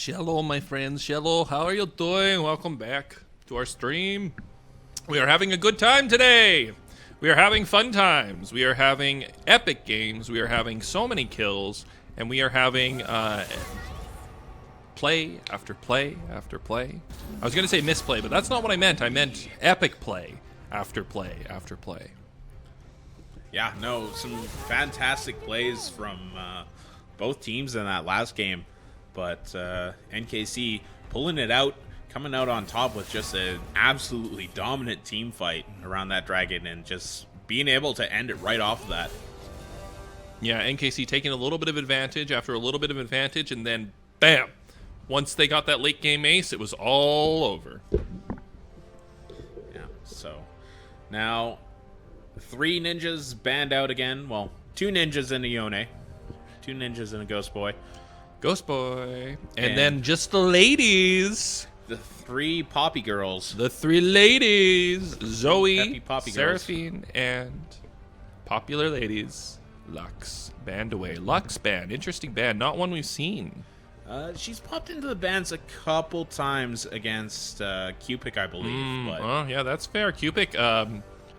Hello, my friends. Hello, how are you doing? Welcome back to our stream. We are having a good time today. We are having fun times. We are having epic games. We are having so many kills. And we are having play after play after play. I was going to say misplay, but that's not what I meant. I meant epic play after play after play. Yeah, no, some fantastic plays from both teams in that last game. But NKC pulling it out, coming out on top with just an absolutely dominant team fight around that dragon and just being able to end it right off of that. Yeah, NKC taking a little bit of advantage after a little bit of advantage, and then bam! Once they got that late game ace, it was all over. Yeah, so now 3 ninjas banned out again. Well, 2 ninjas and a Yone. 2 ninjas and a Ghost Boy. Ghost Boy. And then just the ladies. The 3 Poppy Girls. The 3 ladies. Zoe, Poppy Seraphine, and popular ladies. Lux. Banned away. Lux banned. Interesting ban. Not one we've seen. She's popped into the bans a couple times against Cupic, I believe. But Well, yeah, that's fair. Cupic,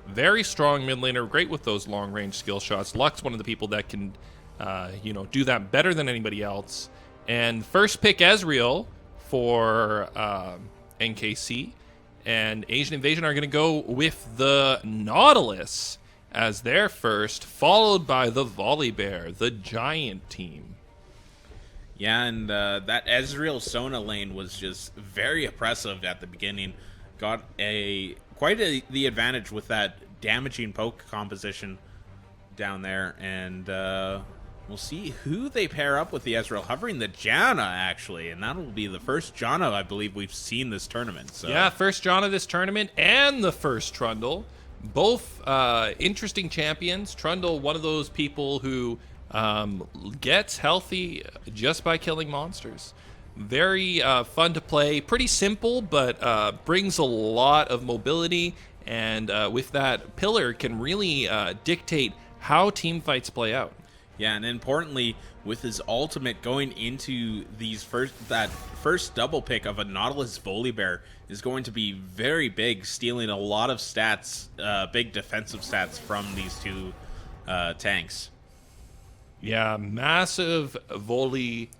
very strong mid laner. Great with those long-range skill shots. Lux, one of the people that can... do that better than anybody else. And first pick Ezreal for NKC. And Asian Invasion are going to go with the Nautilus as their first, followed by the Volibear, the giant team. yeah, and that Ezreal Sona lane was just very oppressive at the beginning. Got the advantage with that damaging poke composition down there, and we'll see who they pair up with the Ezreal. Hovering the Janna, actually, and that'll be the first Janna I believe we've seen this tournament. So. Yeah, first Janna this tournament and the first Trundle. Both interesting champions. Trundle, one of those people who gets healthy just by killing monsters. Very fun to play. Pretty simple, but brings a lot of mobility. And with that pillar can really dictate how team fights play out. Yeah, and importantly, with his ultimate going into that first double pick of a Nautilus Volibear is going to be very big, stealing a lot of stats, big defensive stats from these 2 tanks. Yeah, massive volley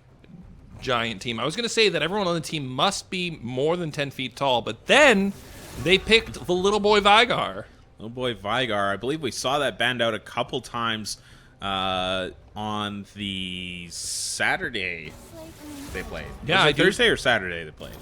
giant team. I was going to say that everyone on the team must be more than 10 feet tall, but then they picked the little boy Vigar. Little boy Vigar, I believe we saw that banned out a couple times on the Saturday they played. Yeah, was it Thursday or Saturday they played?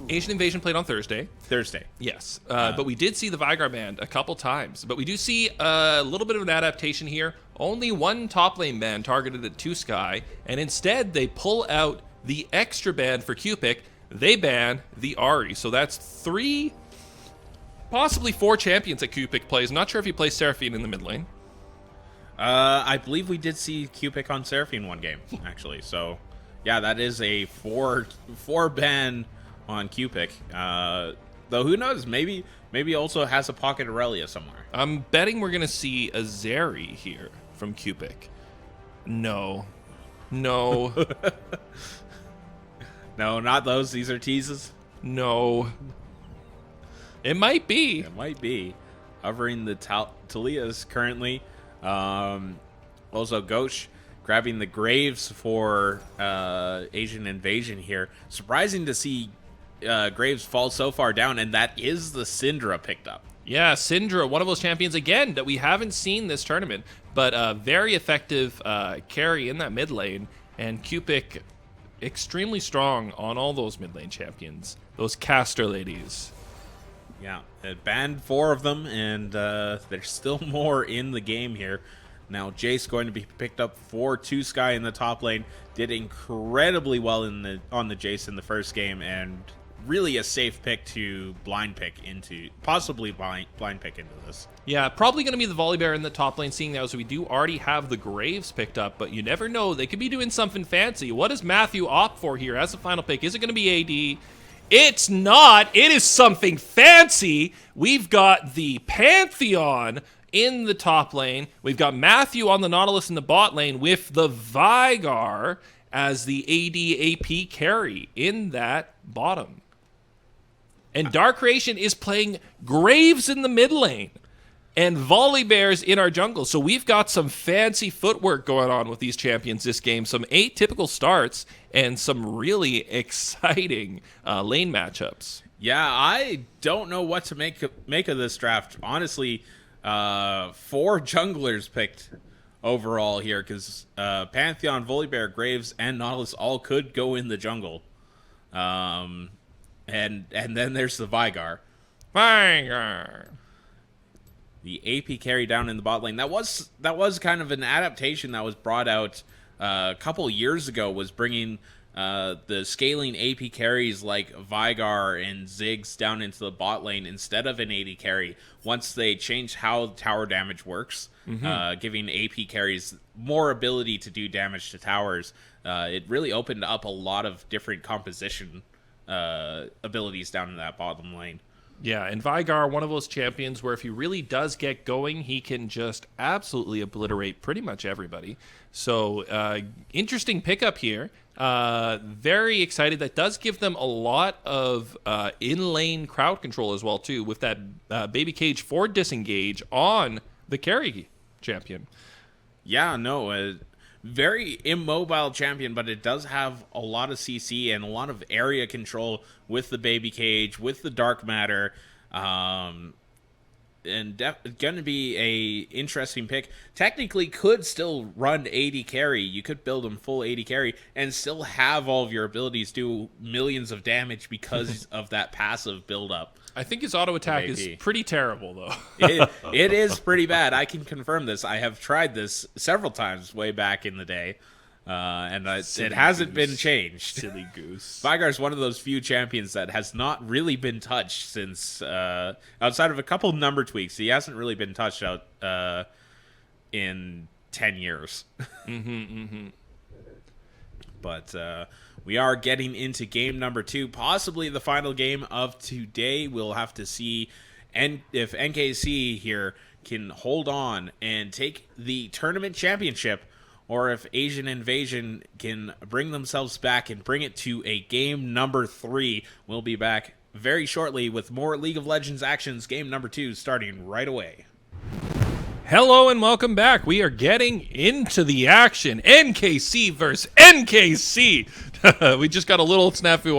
Asian Invasion played on Thursday. Thursday. Yes, but we did see the Vigar band a couple times. But we do see a little bit of an adaptation here. Only 1 top lane ban targeted at 2 Sky, and instead they pull out the extra ban for Cupic. They ban the Ahri. So that's 3, possibly 4 champions that Cupic plays. Not sure if he plays Seraphine in the mid lane. I believe we did see Cupic on Seraphine one game, actually. So, yeah, that is a 4 ban on Cupic. Though who knows? Maybe also has a pocket Aurelia somewhere. I'm betting we're gonna see a Zeri here from Cupic. No. No, not those. These are teases. No. It might be. It might be. Hovering the Talias currently. Also, Ghosh grabbing the Graves for Asian Invasion here. Surprising to see Graves fall so far down, and that is the Syndra picked up. Yeah, Syndra, one of those champions, again, that we haven't seen this tournament, but very effective carry in that mid lane, and Cupic extremely strong on all those mid lane champions, those caster ladies. Yeah, it banned 4 of them, and there's still more in the game here. Now, Jace going to be picked up for 2 Sky in the top lane. Did incredibly well on the Jace in the first game, and really a safe pick to blind pick into this. Yeah, probably going to be the Volibear in the top lane, seeing that as we do already have the Graves picked up, but you never know. They could be doing something fancy. What does Matthew opt for here as a final pick? Is it going to be AD? It's not. It is something fancy. We've got the Pantheon in the top lane. We've got Matthew on the Nautilus in the bot lane with the Vigar. as the AD AP carry in that bottom. And Dark Creation is playing Graves in the mid lane and Volley Bears in our jungle. So we've got some fancy footwork going on with these champions this game. Some atypical starts and some really exciting lane matchups. Yeah, I don't know what to make of this draft. Honestly, 4 junglers picked overall here because Pantheon, Volibear, Graves, and Nautilus all could go in the jungle. And then there's the Vigar. The AP carry down in the bot lane. That was kind of an adaptation that was brought out a couple years ago, was bringing the scaling AP carries like Vigar and Ziggs down into the bot lane instead of an AD carry. Once they changed how tower damage works, giving AP carries more ability to do damage to towers, it really opened up a lot of different composition abilities down in that bottom lane. Yeah, and Vigar, one of those champions where if he really does get going, he can just absolutely obliterate pretty much everybody. So, interesting pickup here. Very excited. That does give them a lot of in-lane crowd control as well, too, with that Baby Cage for disengage on the carry champion. Yeah, no, very immobile champion, but it does have a lot of CC and a lot of area control with the Baby Cage, with the Dark Matter, and going to be a interesting pick. Technically, could still run AD carry. You could build him full AD carry and still have all of your abilities do millions of damage because of that passive build-up. I think his auto attack is pretty terrible, though. It is pretty bad. I can confirm this. I have tried this several times way back in the day, and it hasn't been changed. Silly goose. Vigar is one of those few champions that has not really been touched since, outside of a couple number tweaks, he hasn't really been touched out in 10 years. But we are getting into game number 2, possibly the final game of today. We'll have to see if NKC here can hold on and take the tournament championship, or if Asian Invasion can bring themselves back and bring it to a game number 3. We'll be back very shortly with more League of Legends actions. Game number 2 starting right away. Hello and welcome back. We are getting into the action. NKC versus NKC. We just got a little snafu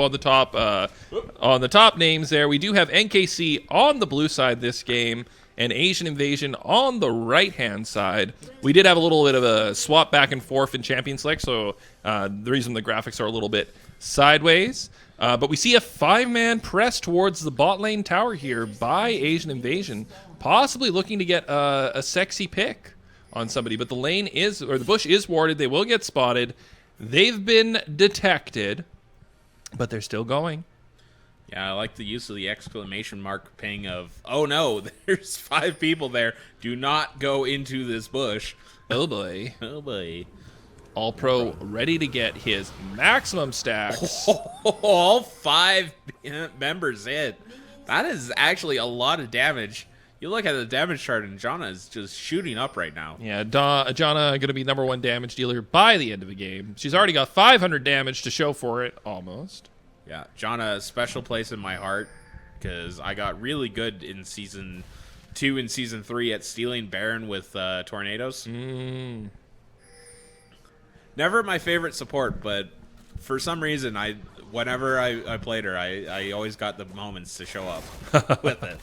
on the top names there. We do have NKC on the blue side this game and Asian Invasion on the right-hand side. We did have a little bit of a swap back and forth in Champion Select, so the reason the graphics are a little bit sideways. But we see a 5-man press towards the bot lane tower here by Asian Invasion, possibly looking to get a sexy pick on somebody. But the bush is warded. They will get spotted. They've been detected, but they're still going. Yeah, I like the use of the exclamation mark ping of, oh no, there's 5 people there. Do not go into this bush. Oh boy. Oh boy. All Pro ready to get his maximum stacks. All 5 members in. That is actually a lot of damage. You look at the damage chart, and Janna is just shooting up right now. Yeah, Janna going to be #1 damage dealer by the end of the game. She's already got 500 damage to show for it, almost. Yeah, Janna, a special place in my heart, because I got really good in Season 2 and Season 3 at stealing Baron with tornadoes. Never my favorite support, but for some reason, whenever I played her, I always got the moments to show up with it.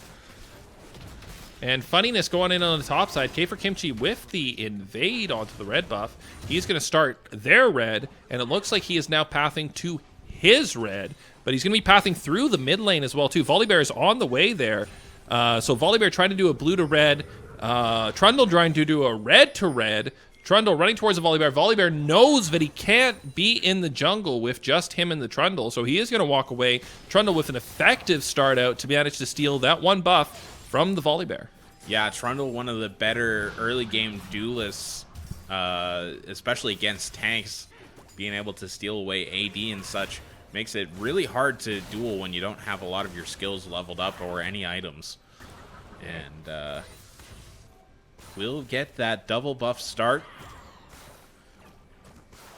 And funniness going in on the top side. K for Kimchi with the invade onto the red buff. He's going to start their red, and it looks like he is now pathing to his red, but he's going to be pathing through the mid lane as well, too. Volibear is on the way there. So Volibear trying to do a blue to red. Trundle trying to do a red to red. Trundle running towards the Volibear. Volibear knows that he can't be in the jungle with just him and the Trundle, so he is going to walk away. Trundle with an effective start out to manage to steal that one buff from the Volibear. Yeah, Trundle, one of the better early game duelists, especially against tanks, being able to steal away AD and such, makes it really hard to duel when you don't have a lot of your skills leveled up or any items. And we'll get that double buff start.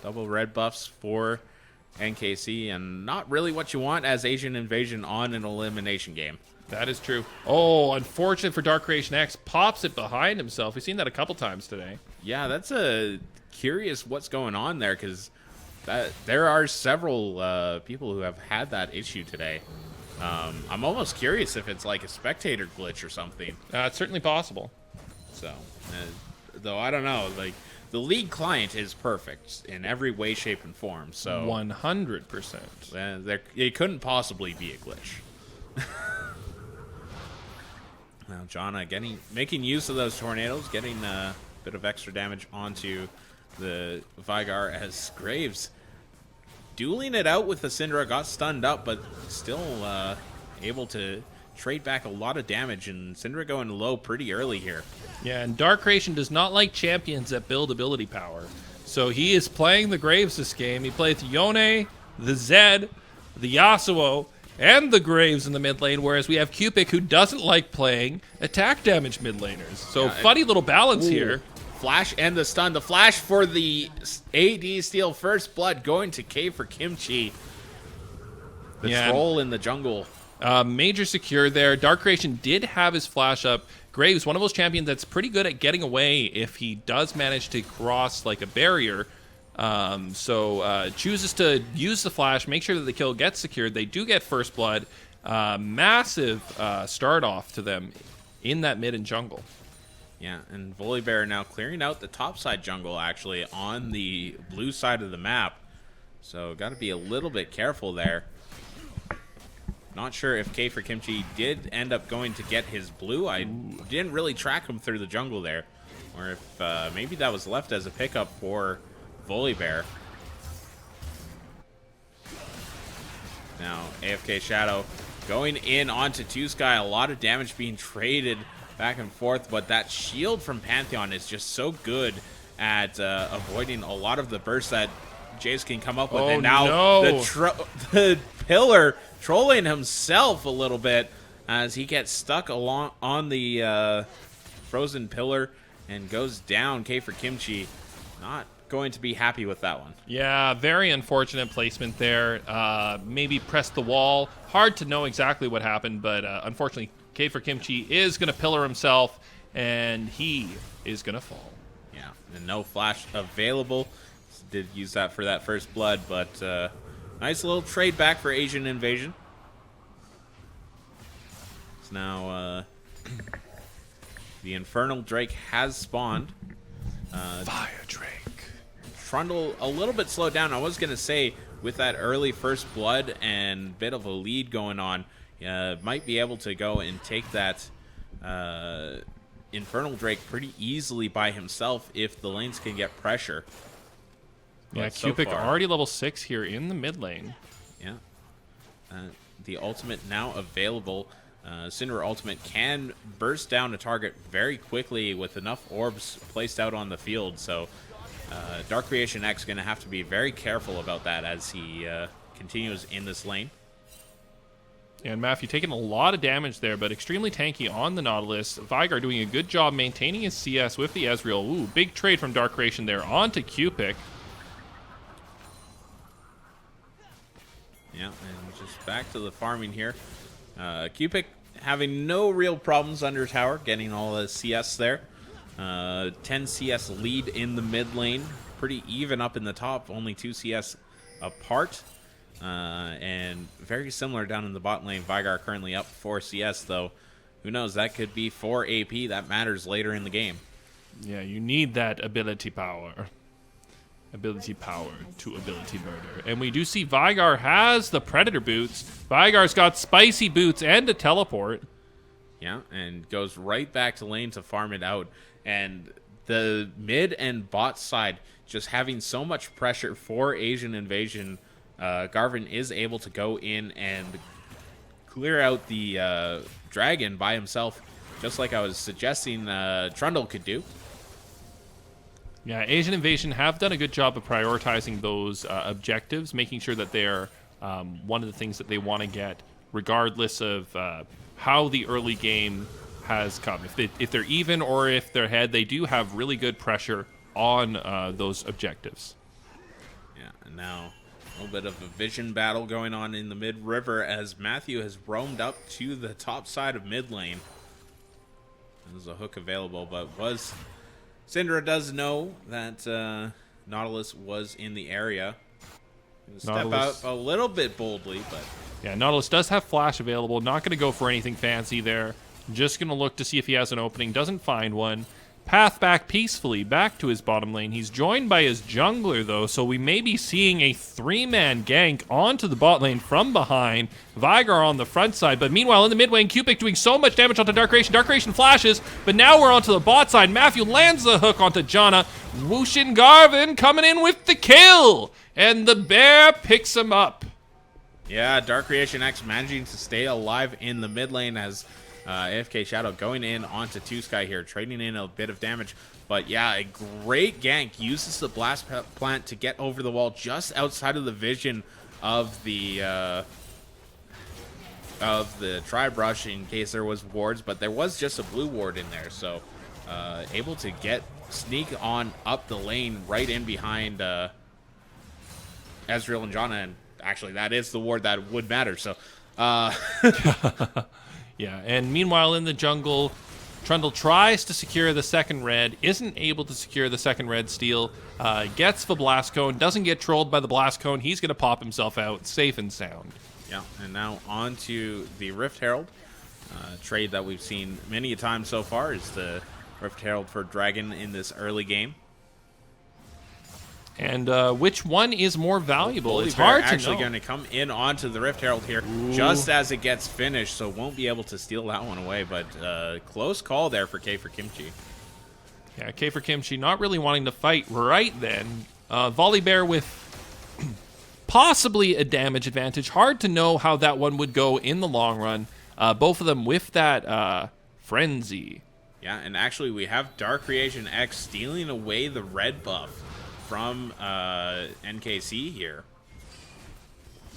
double red buffs for NKC, and not really what you want as Asian Invasion on an elimination game. That is true. Oh, unfortunate for Dark Creation X. Pops it behind himself. We've seen that a couple times today. Yeah, that's a curious what's going on there, because there are several people who have had that issue today. I'm almost curious if it's like a spectator glitch or something. It's certainly possible. So, though I don't know, like the League client is perfect in every way, shape, and form. So 100%. It couldn't possibly be a glitch. Now, Jonna making use of those tornadoes, getting a bit of extra damage onto the Vigar as Graves dueling it out with the Syndra, got stunned up, but still able to trade back a lot of damage, and Syndra going low pretty early here. Yeah, and Dark Creation does not like champions that build ability power. So he is playing the Graves this game. He plays Yone, the Zed, the Yasuo, and the Graves in the mid lane, whereas we have Cupid, who doesn't like playing attack damage mid laners. So yeah, funny little balance here. Flash and the stun. The flash for the AD steal. First blood going to K for Kimchi. The troll in the jungle. Major secure there. Dark Creation did have his flash up. Graves, one of those champions that's pretty good at getting away if he does manage to cross like a barrier. Chooses to use the flash, make sure that the kill gets secured. They do get first blood. Massive start off to them in that mid and jungle. Yeah, and Volibear now clearing out the top side jungle, actually, on the blue side of the map. So got to be a little bit careful there. Not sure if K for Kimchi did end up going to get his blue. I didn't really track him through the jungle there. Or if maybe that was left as a pickup for Volibear. Now, AFK Shadow going in onto 2Sky. A lot of damage being traded back and forth, but that shield from Pantheon is just so good at avoiding a lot of the bursts that Jace can come up with. And now the pillar trolling himself a little bit as he gets stuck along on the frozen pillar and goes down. K for Kimchi not going to be happy with that one. Yeah, very unfortunate placement there. Maybe pressed the wall. Hard to know exactly what happened, but unfortunately, K for Kimchi is going to pillar himself, and he is going to fall. Yeah, and no flash available. Did use that for that first blood, but nice little trade back for Asian Invasion. So now the Infernal Drake has spawned. Fire Drake. Trundle a little bit slowed down. I was going to say, with that early first blood and bit of a lead going on, might be able to go and take that Infernal Drake pretty easily by himself if the lanes can get pressure. Yeah, Cupid already level 6 here in the mid lane. Yeah. The ultimate now available. Syndra ultimate can burst down a target very quickly with enough orbs placed out on the field. So Dark Creation X going to have to be very careful about that as he continues in this lane. And Matthew taking a lot of damage there, but extremely tanky on the Nautilus. Vigar doing a good job maintaining his CS with the Ezreal. Ooh, big trade from Dark Creation there onto Cupid. Yeah, and just back to the farming here. Cupid having no real problems under tower, getting all the CS there. 10 CS lead in the mid lane. Pretty even up in the top, only 2 CS apart. And very similar down in the bot lane. Vigar currently up 4 CS, though. Who knows, that could be 4 AP. That matters later in the game. Yeah, you need that ability power. Ability power to ability murder. And we do see Vigar has the Predator boots. Vigar's got spicy boots and a teleport. Yeah, and goes right back to lane to farm it out. And the mid and bot side just having so much pressure for Asian Invasion. Garvin is able to go in and clear out the dragon by himself, just like I was suggesting Trundle could do. Yeah, Asian Invasion have done a good job of prioritizing those objectives, making sure that they're one of the things that they want to get, regardless of how the early game has come. If they're even or if they're ahead, they do have really good pressure on those objectives. Yeah, and now a little bit of a vision battle going on in the mid river as Matthew has roamed up to the top side of mid lane. There's a hook available, but Syndra does know that Nautilus was in the area. Step out a little bit boldly, but yeah, Nautilus does have flash available. Not going to go for anything fancy there. Just going to look to see if he has an opening. Doesn't find one. Path back peacefully back to his bottom lane. He's joined by his jungler, though, so we may be seeing a 3-man gank onto the bot lane from behind. Vigar on the front side, but meanwhile in the mid lane, Cupid doing so much damage onto Dark Creation. Dark Creation flashes, but now we're onto the bot side. Matthew lands the hook onto Janna. Wushin Garvin coming in with the kill, and the bear picks him up. Yeah, Dark Creation X managing to stay alive in the mid lane as AFK Shadow going in onto 2Sky here, trading in a bit of damage. But yeah, a great gank. Uses the Blast Plant to get over the wall just outside of the vision of the Tribe Rush in case there was wards. But there was just a blue ward in there. So able to sneak on up the lane right in behind Ezreal and Janna. And actually, that is the ward that would matter. So... Yeah, and meanwhile in the jungle, Trundle tries to secure the second red, isn't able to secure the second red steal, gets the Blast Cone, doesn't get trolled by the Blast Cone. He's going to pop himself out, safe and sound. Yeah, and now on to the Rift Herald. Trade that we've seen many a time so far is the Rift Herald for Dragon in this early game. And which one is more valuable? It's hard to know. Actually going to come in onto the Rift Herald here just as it gets finished, so won't be able to steal that one away. But close call there for K for Kimchi. Yeah, K for Kimchi not really wanting to fight right then. Volibear with possibly a damage advantage. Hard to know how that one would go in the long run. Both of them with that Frenzy. Yeah, and actually we have Dark Creation X stealing away the red buff from NKC here.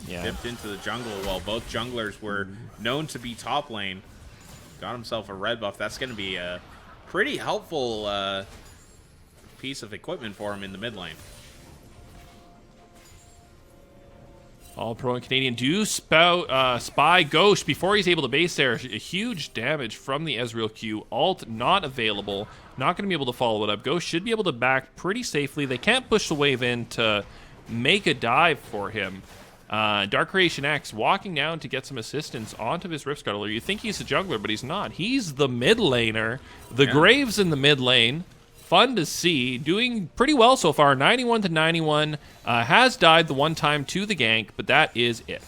Yeah. Dipped into the jungle while both junglers were known to be top lane. Got himself a red buff. That's going to be a pretty helpful piece of equipment for him in the mid lane. All pro and Canadian do spy Ghost before he's able to base there. A huge damage from the Ezreal Q. Ult not available. Not going to be able to follow it up. Ghost should be able to back pretty safely. They can't push the wave in to make a dive for him. Dark Creation X walking down to get some assistance onto his Rift Scuttler. You think he's a jungler, but he's not. He's the mid laner. The Graves in the mid lane. Fun to see. Doing pretty well so far. 91 to 91. Has died the one time to the gank, but that is it.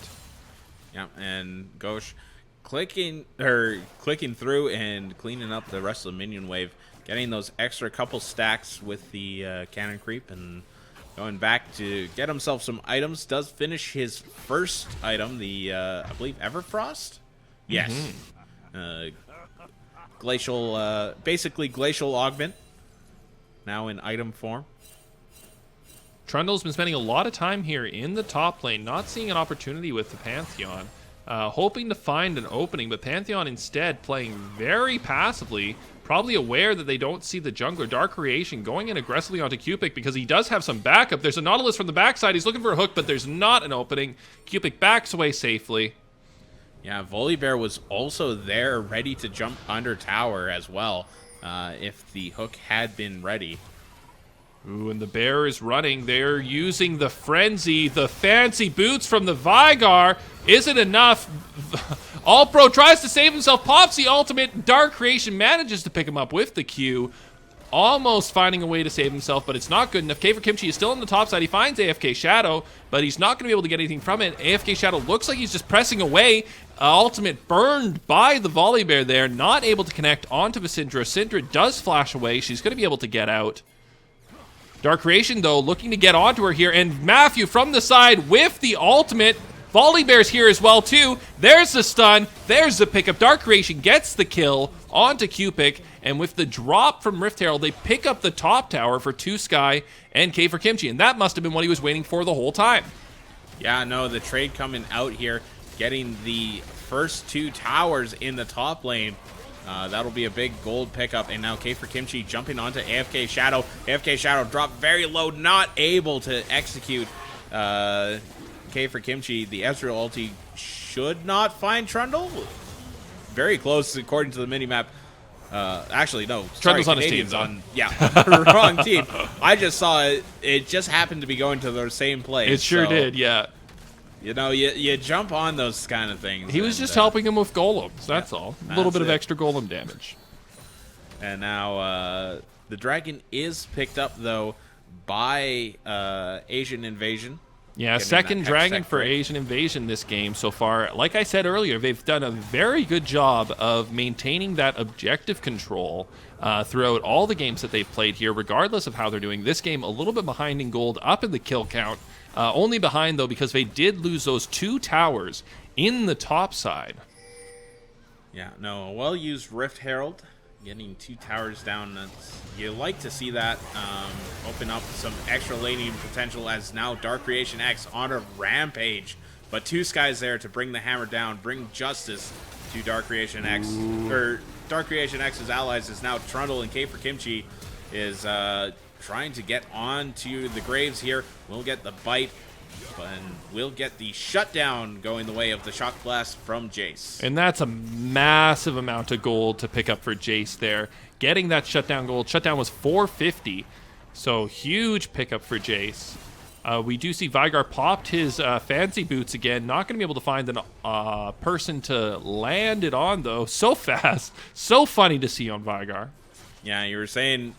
Yeah, and Ghosh clicking through and cleaning up the rest of the minion wave. Getting those extra couple stacks with the cannon creep and going back to get himself some items. Does finish his first item, the, I believe, Everfrost? Yes. Glacial, basically Glacial Augment. Now in item form. Trundle's been spending a lot of time here in the top lane, not seeing an opportunity with the Pantheon. Hoping to find an opening, but Pantheon instead playing very passively, probably aware that they don't see the jungler. Dark Creation going in aggressively onto Cupid because he does have some backup. There's a Nautilus from the backside. He's looking for a hook, but there's not an opening. Cupid backs away safely. Yeah, Volibear was also there ready to jump under tower as well if the hook had been ready. Ooh, and the bear is running. They're using the Frenzy. The fancy boots from the Vigar isn't enough. All Pro tries to save himself, pops the ultimate. Dark Creation manages to pick him up with the Q. Almost finding a way to save himself, but it's not good enough. K for Kimchi is still on the top side. He finds AFK Shadow, but he's not going to be able to get anything from it. AFK Shadow looks like he's just pressing away. Ultimate burned by the Volibear there. Not able to connect onto the Syndra. Syndra does flash away. She's going to be able to get out. Dark Creation, though, looking to get onto her here. And Matthew from the side with the ultimate. Volibear's here as well, too. There's the stun. There's the pickup. Dark Creation gets the kill onto Cupid. And with the drop from Rift Herald, they pick up the top tower for 2Sky and K for Kimchi. And that must have been what he was waiting for the whole time. Yeah, no, the trade coming out here, getting the first two towers in the top lane. That'll be a big gold pickup. And now K for Kimchi jumping onto AFK Shadow. AFK Shadow dropped very low, not able to execute K for Kimchi, the Ezreal ulti should not find Trundle. Very close according to the minimap. Actually, no. Trundle's on his Canadian's team. on wrong team. I just saw it. It just happened to be going to the same place. It sure did, yeah. You know, you jump on those kind of things. He was just helping him with golems, that's all. A little bit of extra golem damage. And now the dragon is picked up, though, by Asian Invasion. Yeah, second dragon for Asian Invasion this game so far. Like I said earlier, they've done a very good job of maintaining that objective control throughout all the games that they've played here, regardless of how they're doing. This game a little bit behind in gold, up in the kill count. Only behind, though, because they did lose those 2 towers in the top side. Yeah, no, a well-used Rift Herald. Getting 2 towers down, you like to see that open up some extra laning potential, as now Dark Creation X on a rampage. But 2 Skies there to bring the hammer down, bring justice to Dark Creation X. Or Dark Creation X's allies is now Trundle, and K for Kimchi is trying to get onto the Graves here. We'll get the bite, and we'll get the shutdown going the way of the Shock Blast from Jace. And that's a massive amount of gold to pick up for Jace there. Getting that shutdown gold. Shutdown was 450, so huge pickup for Jace. We do see Vygar popped his fancy boots again. Not going to be able to find a person to land it on, though. So fast. So funny to see on Vygar. Yeah, you were saying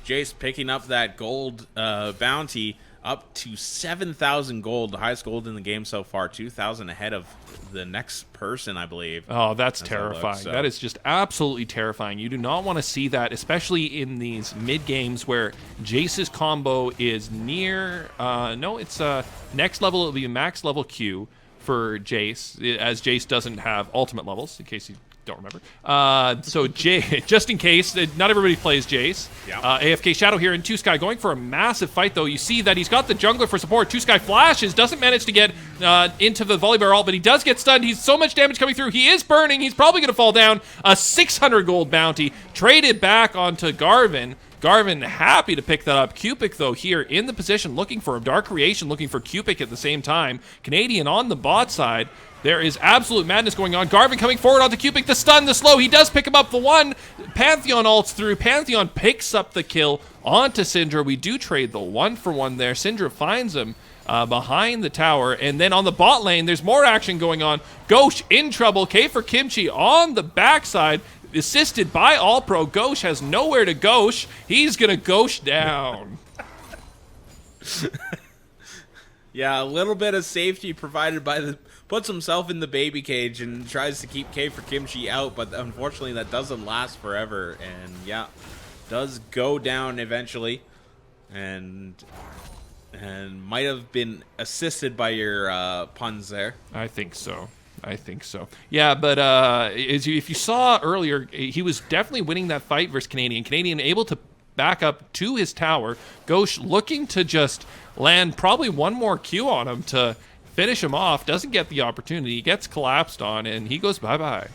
Jace picking up that gold bounty, up to 7,000 gold, the highest gold in the game so far, 2,000 ahead of the next person, I believe. Oh, that's terrifying. That is just absolutely terrifying. You do not want to see that, especially in these mid games where Jace's combo is near, it's next level. It'll be max level Q for Jace, as Jace doesn't have ultimate levels, in case you don't remember. So just in case, not everybody plays Jace. Yeah. AFK Shadow here and 2Sky going for a massive fight, though. You see that he's got the jungler for support. 2Sky flashes, doesn't manage to get into the volley barrel, but he does get stunned. He's so much damage coming through. He is burning. He's probably going to fall down. A 600 gold bounty traded back onto Garvin. Garvin happy to pick that up. Cupic, though, here in the position, looking for a Dark Creation, looking for Cupic at the same time. Canadian on the bot side. There is absolute madness going on. Garvin coming forward onto Cupic. The stun, the slow. He does pick him up. The one. Pantheon ults through. Pantheon picks up the kill onto Syndra. We do trade the 1-for-1 there. Syndra finds him behind the tower. And then on the bot lane, there's more action going on. Ghosh in trouble. K for Kimchi on the backside. Assisted by All Pro. Ghosh has nowhere to Ghosh. He's going to Ghosh down. Yeah, a little bit of safety provided by the... Puts himself in the baby cage and tries to keep K for Kimchi out, but unfortunately that doesn't last forever. And yeah, does go down eventually, and might have been assisted by your puns there. I think so. Yeah, but if you saw earlier, he was definitely winning that fight versus Canadian. Canadian able to back up to his tower. Ghosh looking to just land probably one more Q on him to finish him off. Doesn't get the opportunity. He gets collapsed on, and he goes bye-bye.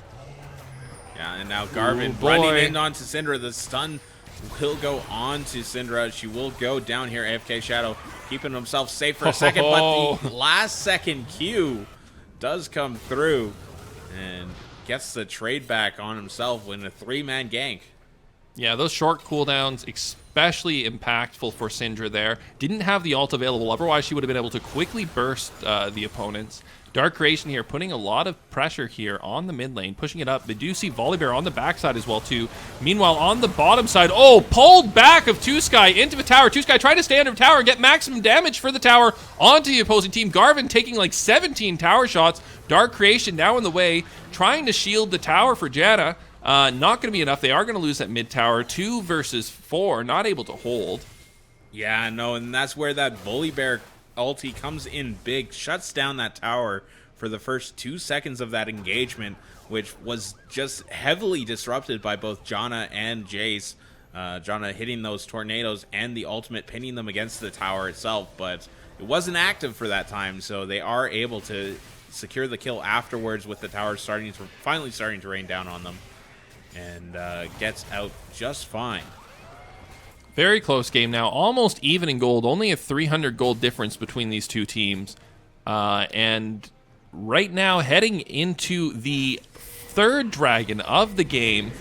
Yeah, and now Garvin running in onto Syndra. The stun will go on to Syndra. She will go down here. AFK Shadow keeping himself safe for a second, but the last second Q does come through and gets the trade back on himself in a 3-man gank. Yeah, those short cooldowns, especially impactful for Syndra there. Didn't have the ult available, otherwise she would have been able to quickly burst the opponents. Dark Creation here putting a lot of pressure here on the mid lane, pushing it up. They do see Volibear on the backside as well, too. Meanwhile, on the bottom side, pulled back of 2Sky into the tower. 2Sky trying to stay under the tower, get maximum damage for the tower onto the opposing team. Garvin taking like 17 tower shots. Dark Creation now in the way, trying to shield the tower for Janna. Not going to be enough. They are going to lose that mid tower. 2 versus 4, not able to hold. Yeah, no, and that's where that Volibear ulti comes in big, shuts down that tower for the first 2 seconds of that engagement, which was just heavily disrupted by both Janna and Jace. Janna hitting those tornadoes and the ultimate pinning them against the tower itself, but it wasn't active for that time, so they are able to secure the kill afterwards with the tower finally starting to rain down on them, and gets out just fine. Very close game now. Almost even in gold. Only a 300 gold difference between these two teams. And right now, heading into the third dragon of the game,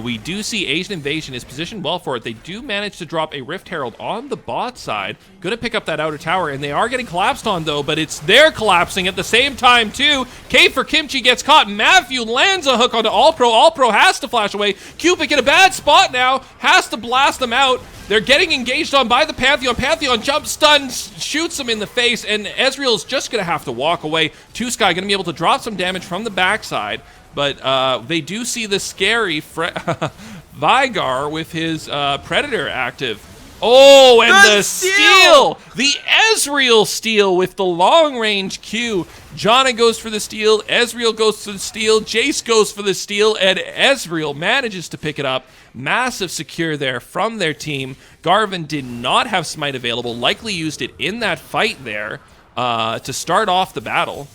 we do see Asian Invasion is positioned well for it. They do manage to drop a Rift Herald on the bot side. Going to pick up that outer tower, and they are getting collapsed on, though, but they're collapsing at the same time, too. K for Kimchi gets caught. Matthew lands a hook onto All Pro. All Pro has to flash away. Cupic in a bad spot now, has to blast them out. They're getting engaged on by the Pantheon. Pantheon jump stuns, shoots him in the face, and Ezreal's just going to have to walk away. Two Sky going to be able to drop some damage from the backside. But they do see the scary Vigar with his Predator active. Oh, and the steal! The Ezreal steal with the long-range Q. Janna goes for the steal, Ezreal goes for the steal, Jace goes for the steal, and Ezreal manages to pick it up. Massive secure there from their team. Garvin did not have Smite available, likely used it in that fight there to start off the battle.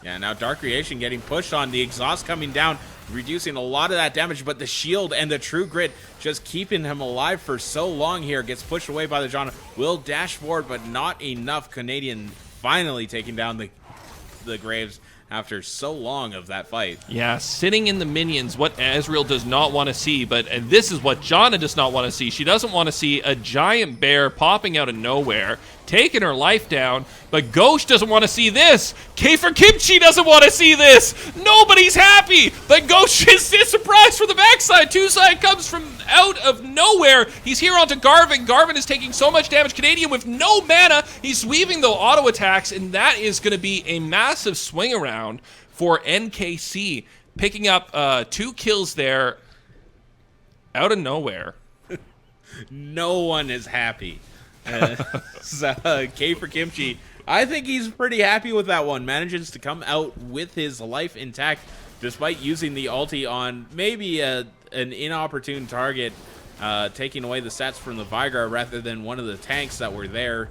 Yeah, now Dark Creation getting pushed on, the exhaust coming down, reducing a lot of that damage, but the shield and the True Grit just keeping him alive for so long here. Gets pushed away by the Janna. Will dash forward, but not enough. Canadian finally taking down the Graves after so long of that fight. Yeah, sitting in the minions, what Ezreal does not want to see, but this is what Janna does not want to see. She doesn't want to see a giant bear popping out of nowhere, taking her life down, but Ghost doesn't want to see this. K for Kimchi doesn't want to see this. Nobody's happy, but Ghost is surprised from the backside. Two Side comes from out of nowhere. He's here onto Garvin. Garvin is taking so much damage. Canadian with no mana. He's weaving the auto attacks, and that is going to be a massive swing around for NKC, picking up 2 kills there out of nowhere. No one is happy. K for Kimchi, I think he's pretty happy with that one. Manages to come out with his life intact despite using the ulti on maybe an inopportune target, taking away the stats from the Vigar rather than one of the tanks that were there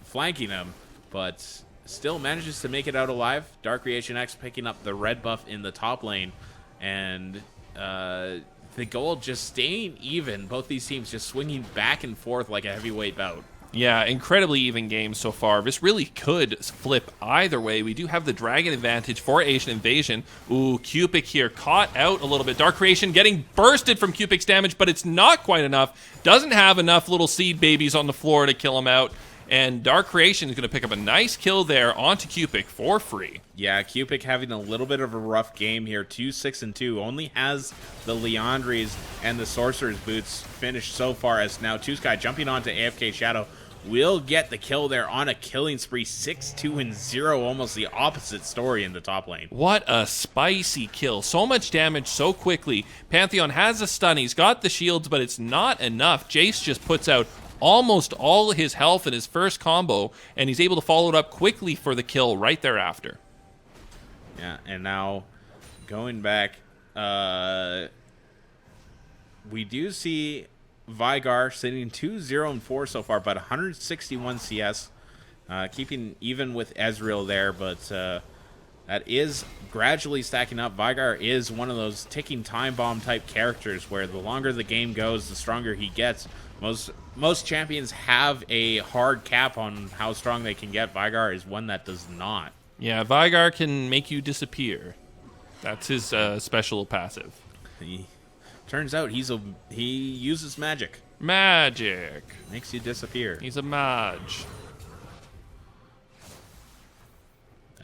flanking him, but still manages to make it out alive. Dark Creation X picking up the red buff in the top lane, and the gold just staying even. Both these teams just swinging back and forth like a heavyweight bout. Yeah, incredibly even game so far. This really could flip either way. We do have the dragon advantage for Asian Invasion. Ooh, Cupic here caught out a little bit. Dark Creation getting bursted from Cupic's damage, but it's not quite enough. Doesn't have enough little seed babies on the floor to kill him out. And Dark Creation is going to pick up a nice kill there onto Cupic for free. Yeah, Cupic having a little bit of a rough game here. 2-6-2. Only has the Leandries and the Sorcerer's Boots finished so far, as now Two Sky jumping onto AFK Shadow will get the kill there on a killing spree. 6-2-0, almost the opposite story in the top lane. What a spicy kill. So much damage so quickly. Pantheon has a stun. He's got the shields, but it's not enough. Jace just puts out almost all his health in his first combo, and he's able to follow it up quickly for the kill right thereafter. Yeah, and now going back, we do see Vigar sitting 2-0-4 so far, but 161 CS, keeping even with Ezreal there, but that is gradually stacking up. Vigar is one of those ticking time bomb type characters where the longer the game goes, the stronger he gets. Most champions have a hard cap on how strong they can get. Vigar is one that does not. Yeah, Vigar can make you disappear. That's his special passive. Turns out he uses magic. Magic. Makes you disappear. He's a mage.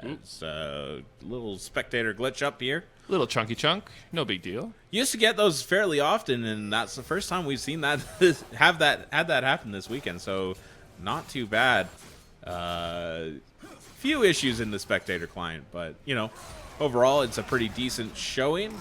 That's a little spectator glitch up here. Little chunky chunk, no big deal. Used to get those fairly often, and that's the first time we've seen that had that happen this weekend. So, not too bad. Few issues in the spectator client, but you know, overall it's a pretty decent showing.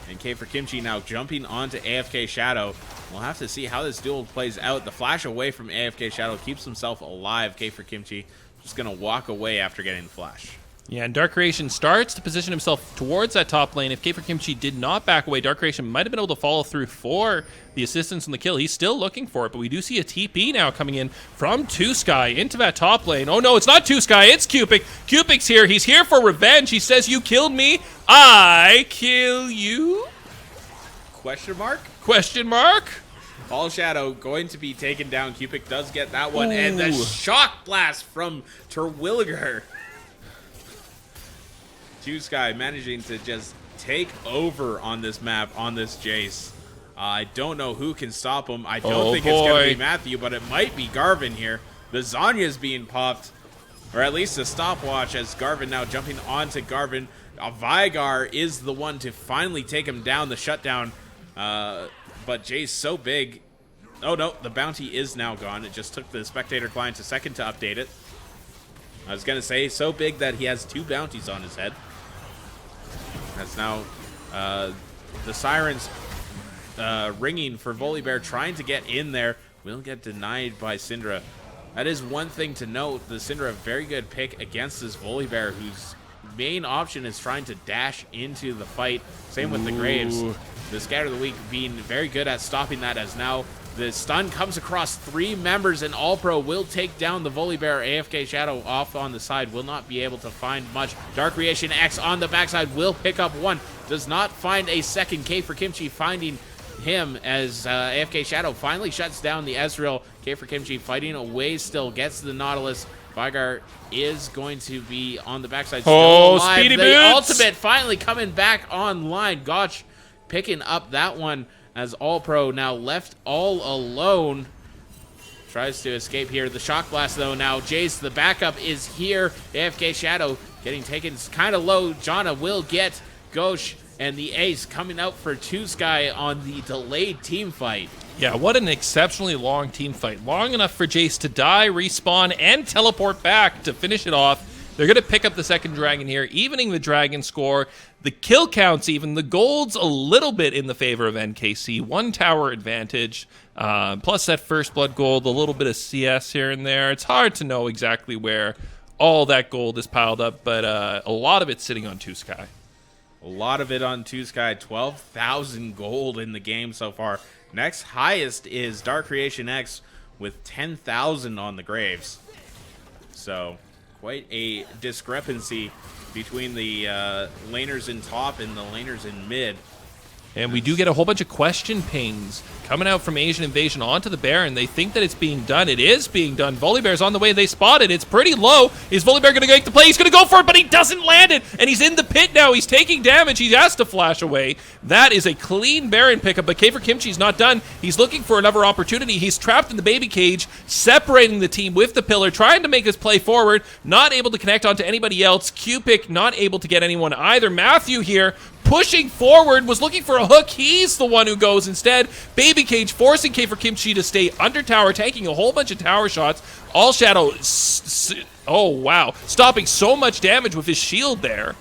And K for Kimchi now jumping onto AFK Shadow. We'll have to see how this duel plays out. The flash away from AFK Shadow keeps himself alive. K for Kimchi just gonna walk away after getting the flash. Yeah, and Dark Creation starts to position himself towards that top lane. If K for Kimchi did not back away, Dark Creation might have been able to follow through for the assistance on the kill. He's still looking for it, but we do see a TP now coming in from Two Sky into that top lane. Oh no, it's not Two Sky, it's Cupic. Cupic's here. He's here for revenge. He says, "You killed me, I kill you?" Question mark? Question mark? All Shadow going to be taken down. Cupid does get that one. Ooh. And the shock blast from Terwilliger. Two Sky managing to just take over on this map, on this Jace. I don't know who can stop him. I don't think it's going to be Matthew, but it might be Garvin here. The Zanya's being popped, or at least a stopwatch, as Garvin now jumping onto Garvin. Vigar is the one to finally take him down, the shutdown. But Jace so big. Oh no, the bounty is now gone. It just took the spectator client a second to update it. I was going to say, so big that he has 2 bounties on his head. That's now the sirens ringing for Volibear, trying to get in there. Will get denied by Syndra. That is one thing to note. The Syndra, a very good pick against this Volibear, whose main option is trying to dash into the fight. Same with the Graves. The Scatter of the Weak being very good at stopping that, as now the stun comes across 3 members, and All Pro will take down the Volibear. AFK Shadow off on the side, will not be able to find much. Dark Creation X on the backside will pick up 1. Does not find a second. K for Kimchi finding him, as AFK Shadow finally shuts down the Ezreal. K for Kimchi fighting away still, gets the Nautilus. Vigar is going to be on the backside. Still alive. Speedy the boots! ultimate finally coming back online. Gotch picking up that one, as All Pro now left all alone. Tries to escape here. The Shock Blast, though, now. Jace, the backup, is here. AFK Shadow getting taken kind of low. Janna will get Gauche, and the ace coming out for Two Sky on the delayed team fight. Yeah, what an exceptionally long team fight. Long enough for Jace to die, respawn, and teleport back to finish it off. They're going to pick up the second dragon here, evening the dragon score. The kill counts even. The gold's a little bit in the favor of NKC. 1 tower advantage, plus that first blood gold, a little bit of CS here and there. It's hard to know exactly where all that gold is piled up, but a lot of it's sitting on Two Sky. A lot of it on Two Sky. 12,000 gold in the game so far. Next highest is Dark Creation X with 10,000 on the Graves. So quite a discrepancy between the laners in top and the laners in mid. And we do get a whole bunch of question pings coming out from Asian Invasion onto the Baron. They think that it's being done. It is being done. Volibear's on the way. They spot it. It's pretty low. Is Volibear going to make the play? He's going to go for it, but he doesn't land it. And he's in the pit now. He's taking damage. He has to flash away. That is a clean Baron pickup, but K for Kimchi's not done. He's looking for another opportunity. He's trapped in the baby cage, separating the team with the pillar, trying to make his play forward, not able to connect onto anybody else. Q-Pick not able to get anyone either. Matthew here pushing forward, was looking for a hook. He's the one who goes instead. Baby Cage forcing K for Kimchi to stay under tower, taking a whole bunch of tower shots. All Shadow, oh wow, stopping so much damage with his shield there.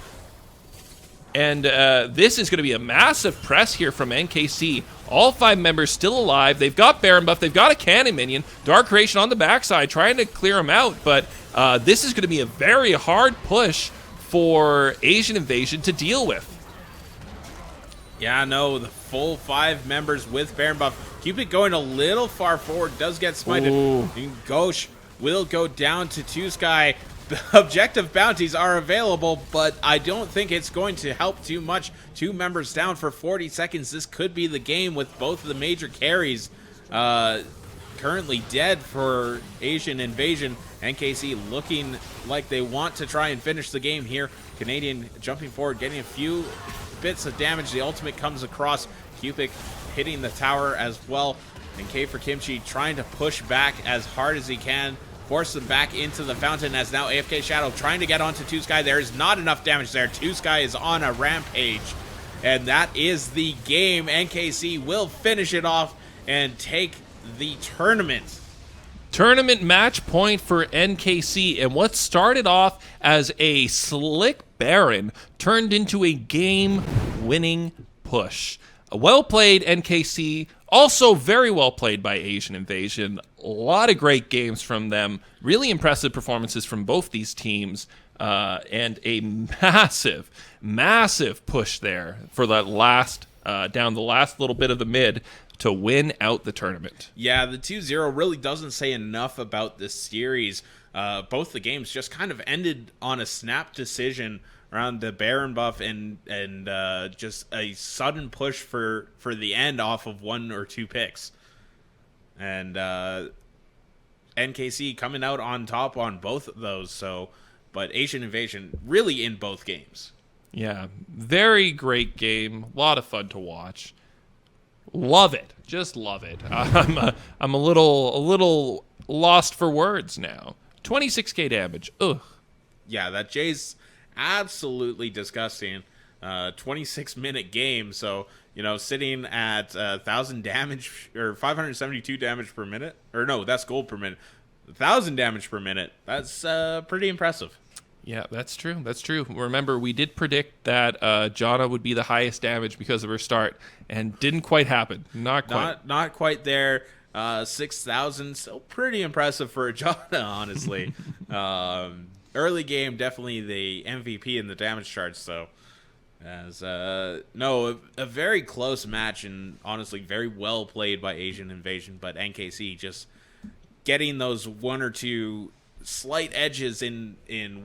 And this is going to be a massive press here from NKC. All 5 members still alive. They've got Baron buff. They've got a cannon minion. Dark Creation on the backside trying to clear him out. But this is going to be a very hard push for Asian Invasion to deal with. Yeah, no, the full 5 members with Baron buff. Cupid going a little far forward, does get smited. And Gauche will go down to Two Sky. The objective bounties are available, but I don't think it's going to help too much. 2 members down for 40 seconds. This could be the game with both of the major carries currently dead for Asian Invasion. NKC looking like they want to try and finish the game here. Canadian jumping forward, getting a few bits of damage. The ultimate comes across. Cupid hitting the tower as well. And K for Kimchi trying to push back as hard as he can. Force them back into the fountain, as now AFK Shadow trying to get onto Two Sky. There is not enough damage there. Two Sky is on a rampage. And that is the game. NKC will finish it off and take the tournament. Tournament match point for NKC, and what started off as a slick Baron turned into a game-winning push. A well-played NKC, also very well played by Asian Invasion. A lot of great games from them. Really impressive performances from both these teams, and a massive, massive push there for that last, down the last little bit of the mid, to win out the tournament. Yeah, the 2-0 really doesn't say enough about this series. Both the games just kind of ended on a snap decision around the Baron buff and just a sudden push for the end off of 1 or 2 picks. and NKC coming out on top on both of those. But Asian Invasion really in both games. Yeah, very great game. A lot of fun to watch. Love it, just love it. I'm a little lost for words now. 26k damage. Ugh. Yeah, that Jay's absolutely disgusting. 26-minute game, so sitting at 1,000 damage or 572 damage per minute, or no, that's gold per minute. 1,000 damage per minute. That's pretty impressive. Yeah, that's true. That's true. Remember, we did predict that Janna would be the highest damage because of her start, and didn't quite happen. Not quite. Not quite there. 6,000, still pretty impressive for a Janna, honestly. Early game, definitely the MVP in the damage charts, so. As a very close match, and honestly very well played by Asian Invasion, but NKC just getting those one or two slight edges in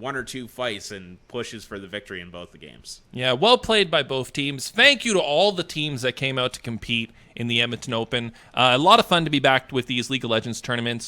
one or two fights and pushes for the victory in both the games. Yeah, well played by both teams. Thank you to all the teams that came out to compete in the Edmonton Open. A lot of fun to be back with these League of Legends tournaments.